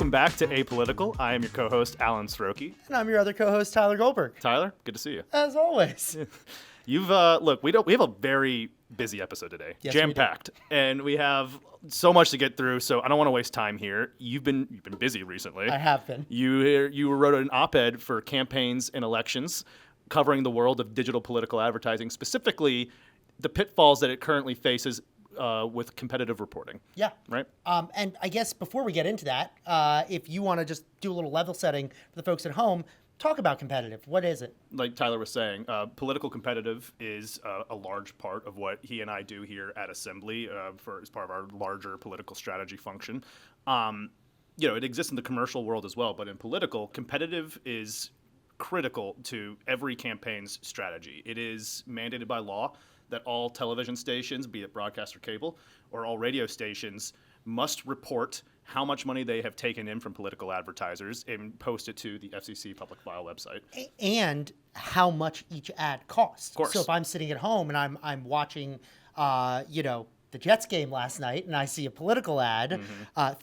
Welcome back to APolitical. I am your co-host, Alan Sroki. And I'm your other co-host, Tyler Goldberg. Tyler, good to see you. As always. You've we have a very busy episode today, Yes, jam-packed, and we have so much to get through. So I don't want to waste time here. You've been busy recently. I have been. You wrote an op-ed for Campaigns and Elections, covering the world of digital political advertising, specifically the pitfalls that it currently faces with competitive reporting. Yeah. Right? And I guess before we get into that, if you want to just do a little level setting for the folks at home, talk about competitive. What is it? Like Tyler was saying, political competitive is a large part of what he and I do here at Assembly as part of our larger political strategy function. It exists in the commercial world as well, but in political, competitive is critical to every campaign's strategy. It is mandated by law that all television stations, be it broadcast or cable, or all radio stations, must report how much money they have taken in from political advertisers and post it to the FCC public file website. And how much each ad costs. Of course. So if I'm sitting at home and I'm watching, the Jets game last night and I see a political ad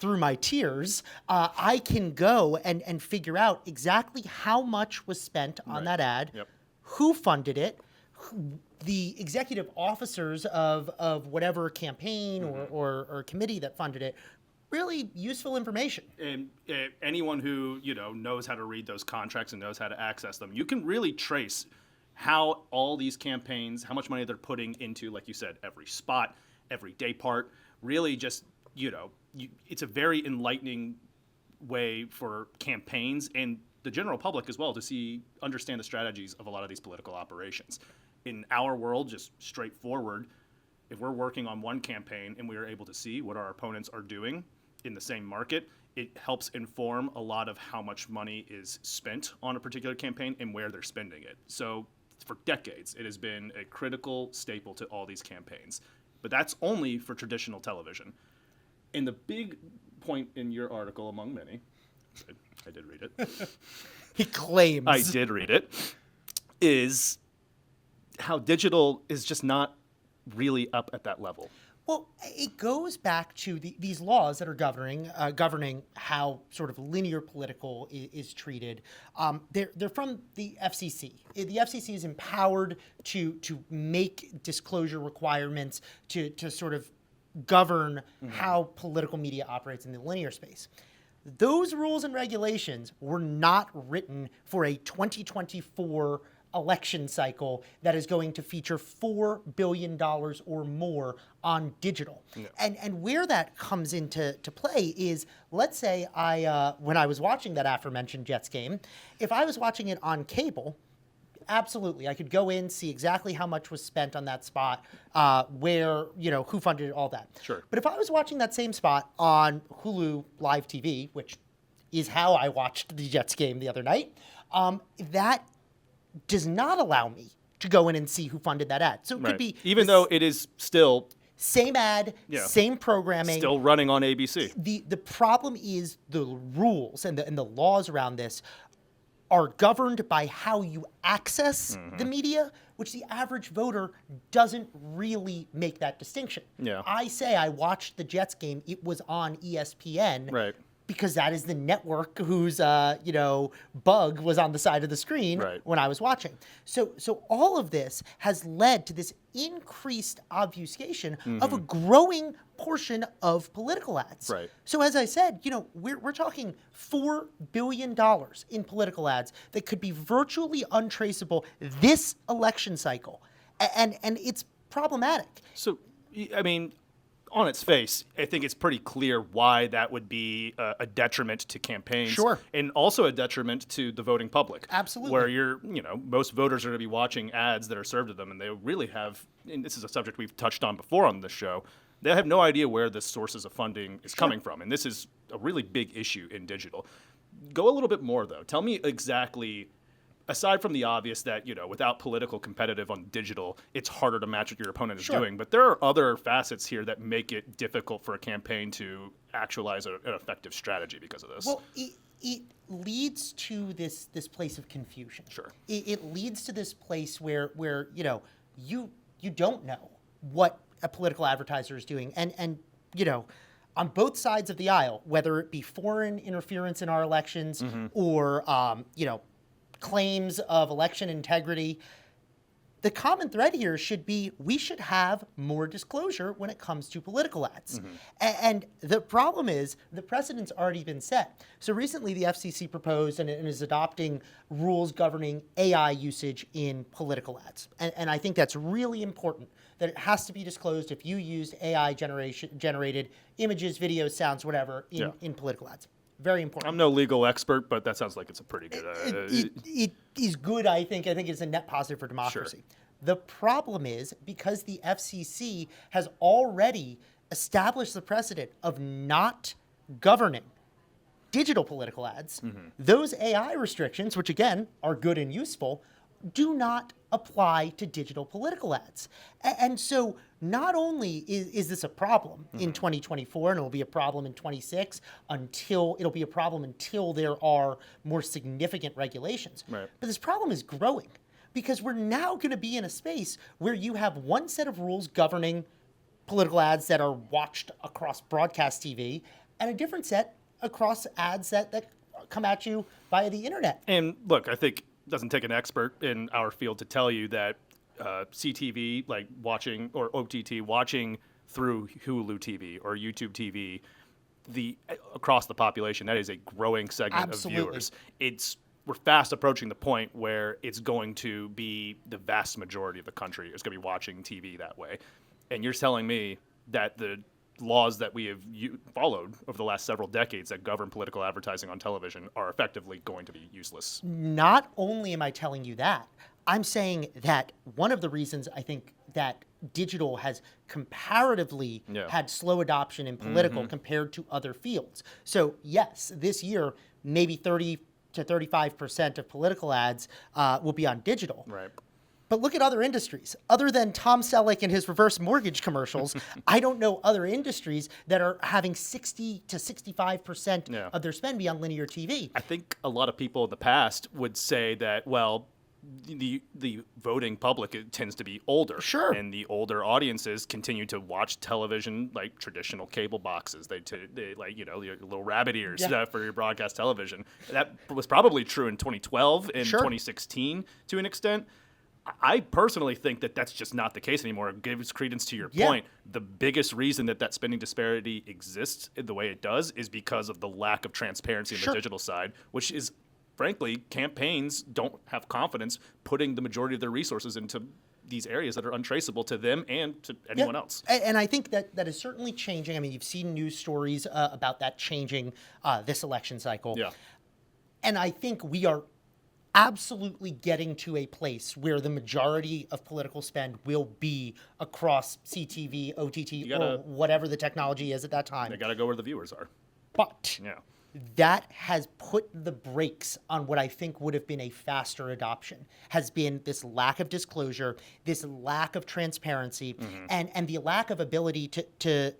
through my tiers, I can go and figure out exactly how much was spent on that ad, who funded it, the executive officers of whatever campaign or committee that funded it. Really useful information. And anyone who knows how to read those contracts and knows how to access them, you can really trace how all these campaigns, how much money they're putting into, like you said, every spot, every day part. Really, just it's a very enlightening way for campaigns and the general public as well to understand the strategies of a lot of these political operations. In our world, just straightforward, if we're working on one campaign and we are able to see what our opponents are doing in the same market, it helps inform a lot of how much money is spent on a particular campaign and where they're spending it. So for decades, it has been a critical staple to all these campaigns. But that's only for traditional television. And the big point in your article, among many, I did read it. He claims. I did read it, is how digital is just not really up at that level. Well, it goes back to these laws that are governing how sort of linear political is treated. They're from the FCC. The FCC is empowered to make disclosure requirements to sort of govern how political media operates in the linear space. Those rules and regulations were not written for a 2024 election cycle that is going to feature $4 billion or more on digital. Yeah. And where that comes into play is, let's say when I was watching that aforementioned Jets game, if I was watching it on cable, absolutely, I could go in, see exactly how much was spent on that spot, where, who funded it, all that. Sure. But if I was watching that same spot on Hulu Live TV, which is how I watched the Jets game the other night, that does not allow me to go in and see who funded that ad. So it could be... Even though it is still... Same ad, same programming. Still running on ABC. The problem is the rules and the laws around this are governed by how you access the media, which the average voter doesn't really make that distinction. Yeah. I say I watched the Jets game, it was on ESPN. Right. Because that is the network whose, bug was on the side of the screen when I was watching. So all of this has led to this increased obfuscation of a growing portion of political ads. Right. So as I said, we're talking $4 billion in political ads that could be virtually untraceable this election cycle. And it's problematic. So, I mean... on its face, I think it's pretty clear why that would be a detriment to campaigns. Sure. And also a detriment to the voting public. Absolutely. Where most voters are going to be watching ads that are served to them, and they really have, and this is a subject we've touched on before on this show, they have no idea where the sources of funding is coming from. And this is a really big issue in digital. Go a little bit more, though. Tell me exactly... aside from the obvious that, without political competitive on digital, it's harder to match what your opponent is doing. But there are other facets here that make it difficult for a campaign to actualize an effective strategy because of this. Well, it leads to this place of confusion. Sure. It leads to this place where you don't know what a political advertiser is doing. And on both sides of the aisle, whether it be foreign interference in our elections or, claims of election integrity, the common thread here should be we should have more disclosure when it comes to political ads. And the problem is the precedent's already been set. So recently the FCC proposed and is adopting rules governing AI usage in political ads. And I think that's really important, that it has to be disclosed if you used AI generated images, videos, sounds, whatever in political ads. Very important. I'm no legal expert, but that sounds like it's a pretty good. It is good, I think. I think it's a net positive for democracy. Sure. The problem is because the FCC has already established the precedent of not governing digital political ads, those AI restrictions, which again are good and useful, do not apply to digital political ads. And so not only is this a problem in 2024, and it'll be a problem in 26 it'll be a problem until there are more significant regulations. Right. But this problem is growing because we're now going to be in a space where you have one set of rules governing political ads that are watched across broadcast TV and a different set across ads that come at you via the internet. And look, I think it doesn't take an expert in our field to tell you that CTV, like watching, or OTT, watching through Hulu TV or YouTube TV, across the population, that is a growing segment of viewers. We're fast approaching the point where it's going to be the vast majority of the country is going to be watching TV that way. And you're telling me that the laws that we have followed over the last several decades that govern political advertising on television are effectively going to be useless. Not only am I telling you that, I'm saying that one of the reasons I think that digital has comparatively had slow adoption in political compared to other fields. So yes, this year, maybe 30 to 35% of political ads will be on digital. Right. But look at other industries. Other than Tom Selleck and his reverse mortgage commercials, I don't know other industries that are having 60 to 65% of their spend be on linear TV. I think a lot of people in the past would say that, well, the voting public, it tends to be older. Sure. And the older audiences continue to watch television like traditional cable boxes. They like, your little rabbit ears for your broadcast television. That was probably true in 2012 and 2016 to an extent. I personally think that that's just not the case anymore. It gives credence to your point. The biggest reason that spending disparity exists the way it does is because of the lack of transparency on the digital side, which is, frankly, campaigns don't have confidence putting the majority of their resources into these areas that are untraceable to them and to anyone else. And I think that is certainly changing. I mean, you've seen news stories about that changing this election cycle. Yeah. And I think we are absolutely getting to a place where the majority of political spend will be across CTV, OTT, or whatever the technology is at that time. They got to go where the viewers are. But that has put the brakes on what I think would have been a faster adoption, has been this lack of disclosure, this lack of transparency, and the lack of ability to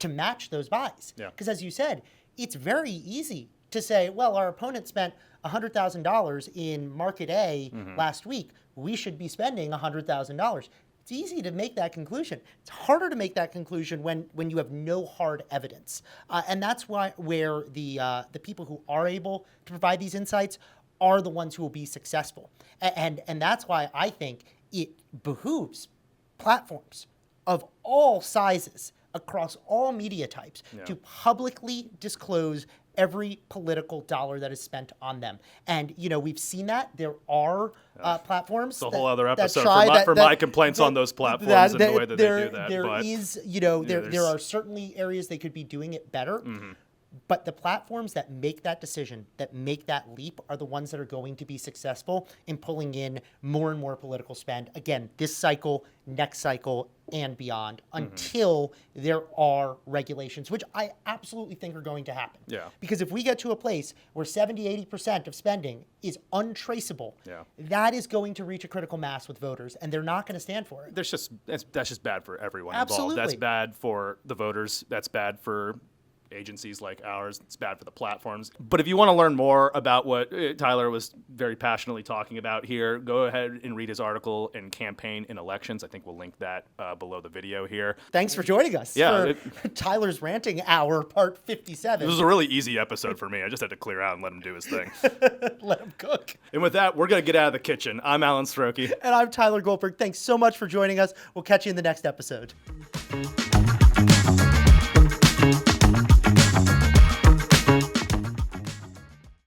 match those buys. Because as you said, it's very easy to say, well, our opponent spent $100,000 in market A last week. We should be spending $100,000. It's easy to make that conclusion. It's harder to make that conclusion when you have no hard evidence. And that's where the people who are able to provide these insights are the ones who will be successful. And that's why I think it behooves platforms of all sizes across all media types to publicly disclose every political dollar that is spent on them. And, we've seen that. There are platforms. It's a whole other episode for my complaints on those platforms and the way that they do that. There are certainly areas they could be doing it better. But the platforms that make that decision, that make that leap, are the ones that are going to be successful in pulling in more and more political spend. Again, this cycle, next cycle, and beyond, until there are regulations, which I absolutely think are going to happen. Because if we get to a place where 70, 80% of spending is untraceable, that is going to reach a critical mass with voters, and they're not going to stand for it. That's just bad for everyone Absolutely. involved. That's bad for the voters. That's bad for agencies like ours. It's bad for the platforms. But if you want to learn more about what Tyler was very passionately talking about here, go ahead and read his article in Campaign in Elections. I think we'll link that below the video here. Thanks for joining us for Tyler's Ranting Hour, part 57. This was a really easy episode for me. I just had to clear out and let him do his thing. Let him cook. And with that, we're going to get out of the kitchen. I'm Alan Strokey. And I'm Tyler Goldberg. Thanks so much for joining us. We'll catch you in the next episode.